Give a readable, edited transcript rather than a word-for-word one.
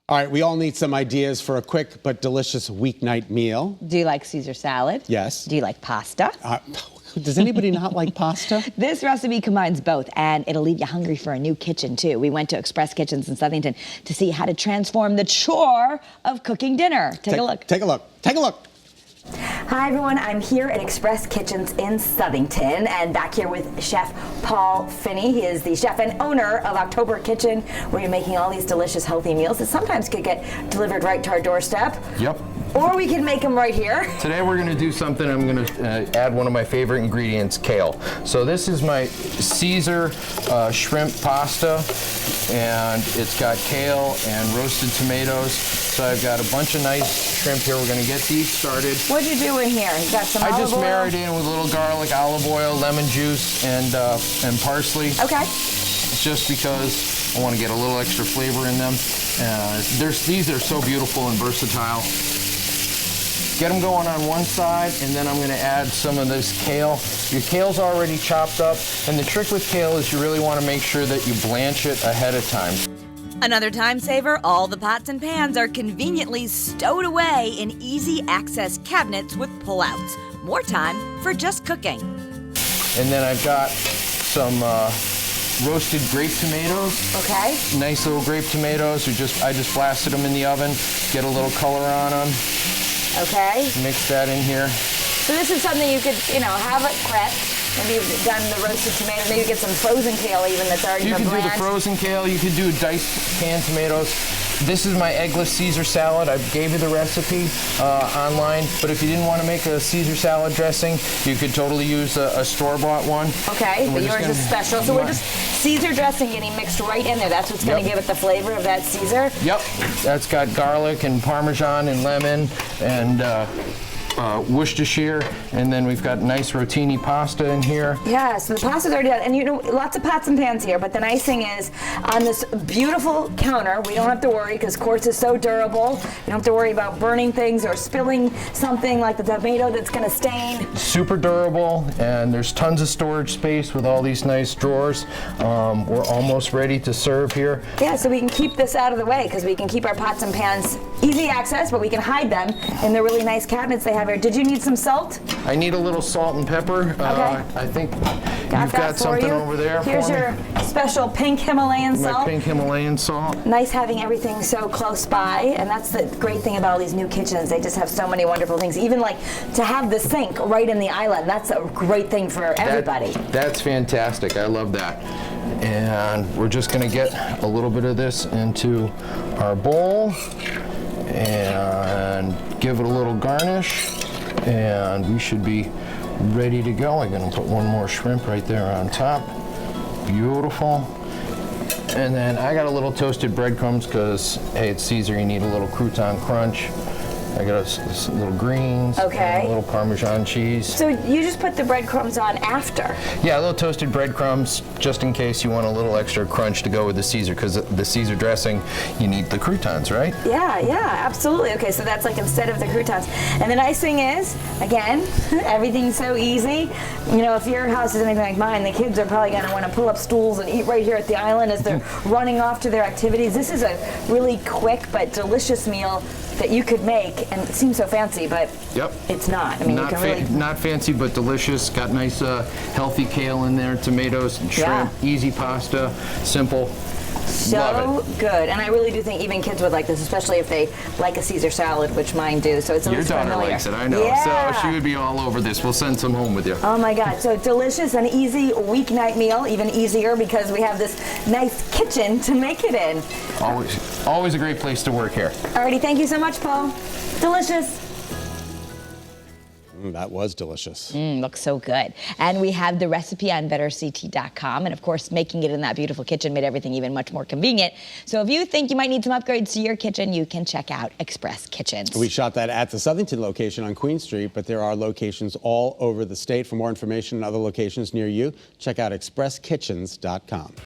All right, we all need some ideas for a quick but delicious weeknight meal. Do you like Caesar salad? Yes. Do you like pasta? Does anybody not like pasta? This recipe combines both, and it'll leave you hungry for a new kitchen, too. We went to Express Kitchens in Southington to see how to transform the chore of cooking dinner. Take a look. Take a look. Take a look. Hi everyone, I'm here at Express Kitchens in Southington and back here with Chef Paul Finney. He is the chef and owner of October Kitchen, where you're making all these delicious healthy meals that sometimes could get delivered right to our doorstep. Yep. Or we can make them right here. Today we're going to do something. I'm going to add one of my favorite ingredients, kale. So this is my Caesar shrimp pasta, and it's got kale and roasted tomatoes. So I've got a bunch of nice shrimp here. We're going to get these started. What'd you do in here? You got some olive oil? I just marinated in with a little garlic, olive oil, lemon juice, and parsley. Okay. Just because I want to get a little extra flavor in them. These are so beautiful and versatile. Get them going on one side, and then I'm going to add some of this kale. Your kale's already chopped up, and the trick with kale is you really want to make sure that you blanch it ahead of time. Another time saver, all the pots and pans are conveniently stowed away in easy access cabinets with pullouts. More time for just cooking. And then I've got some roasted grape tomatoes. Okay. Nice little grape tomatoes. I just blasted them in the oven, get a little color on them. Okay. Mix that in here. So this is something you could, have it prepped. Maybe you've done the roasted tomatoes. Maybe get some frozen kale even that's already been blanched. You can do the frozen kale. You could do diced canned tomatoes. This is my eggless Caesar salad. I gave you the recipe online, but if you didn't want to make a Caesar salad dressing, you could totally use a store-bought one. Okay, but yours is special. So we're just Caesar dressing getting mixed right in there. That's what's going to give it the flavor of that Caesar? Yep. That's got garlic and Parmesan and lemon and Worcestershire, and then we've got nice rotini pasta in here. Yeah, so the pasta's already done, and lots of pots and pans here, but the nice thing is, on this beautiful counter, we don't have to worry, because quartz is so durable. You don't have to worry about burning things or spilling something like the tomato that's going to stain. Super durable, and there's tons of storage space with all these nice drawers. We're almost ready to serve here. Yeah, so we can keep this out of the way, because we can keep our pots and pans easy access, but we can hide them in the really nice cabinets they have here. Did you need some salt? I need a little salt and pepper. Okay. I think you've got something over there. Here's your special pink Himalayan salt. My pink Himalayan salt. Nice having everything so close by, and that's the great thing about all these new kitchens. They just have so many wonderful things. Even like to have the sink right in the island, that's a great thing for everybody. That's fantastic. I love that. And we're just going to get a little bit of this into our bowl and give it a little garnish, and we should be ready to go. I'm going to put one more shrimp right there on top. Beautiful. And then I got a little toasted breadcrumbs because, hey, it's Caesar, you need a little crouton crunch. I got a little greens, okay, and a little Parmesan cheese. So you just put the breadcrumbs on after? Yeah, a little toasted breadcrumbs, just in case you want a little extra crunch to go with the Caesar, because the Caesar dressing, you need the croutons, right? Yeah, absolutely. Okay, so that's like instead of the croutons. And the nice thing is, again, everything's so easy. If your house is anything like mine, the kids are probably going to want to pull up stools and eat right here at the island as they're running off to their activities. This is a really quick but delicious meal that you could make, and it seems so fancy, but it's not. I mean, not fancy, but delicious. Got nice, healthy kale in there, tomatoes, and shrimp, easy pasta, simple. So good, and I really do think even kids would like this, especially if they like a Caesar salad, which mine do. So it's a little familiar. Your daughter likes it, I know. Yeah. So she would be all over this. We'll send some home with you. Oh my God! So delicious and easy weeknight meal, even easier because we have this nice kitchen to make it in. Always a great place to work here. Alrighty, thank you so much, Paul. Delicious. That was delicious. Looks so good. And we have the recipe on betterct.com. And of course, making it in that beautiful kitchen made everything even much more convenient. So if you think you might need some upgrades to your kitchen, you can check out Express Kitchens. We shot that at the Southington location on Queen Street, but there are locations all over the state. For more information on other locations near you, check out expresskitchens.com.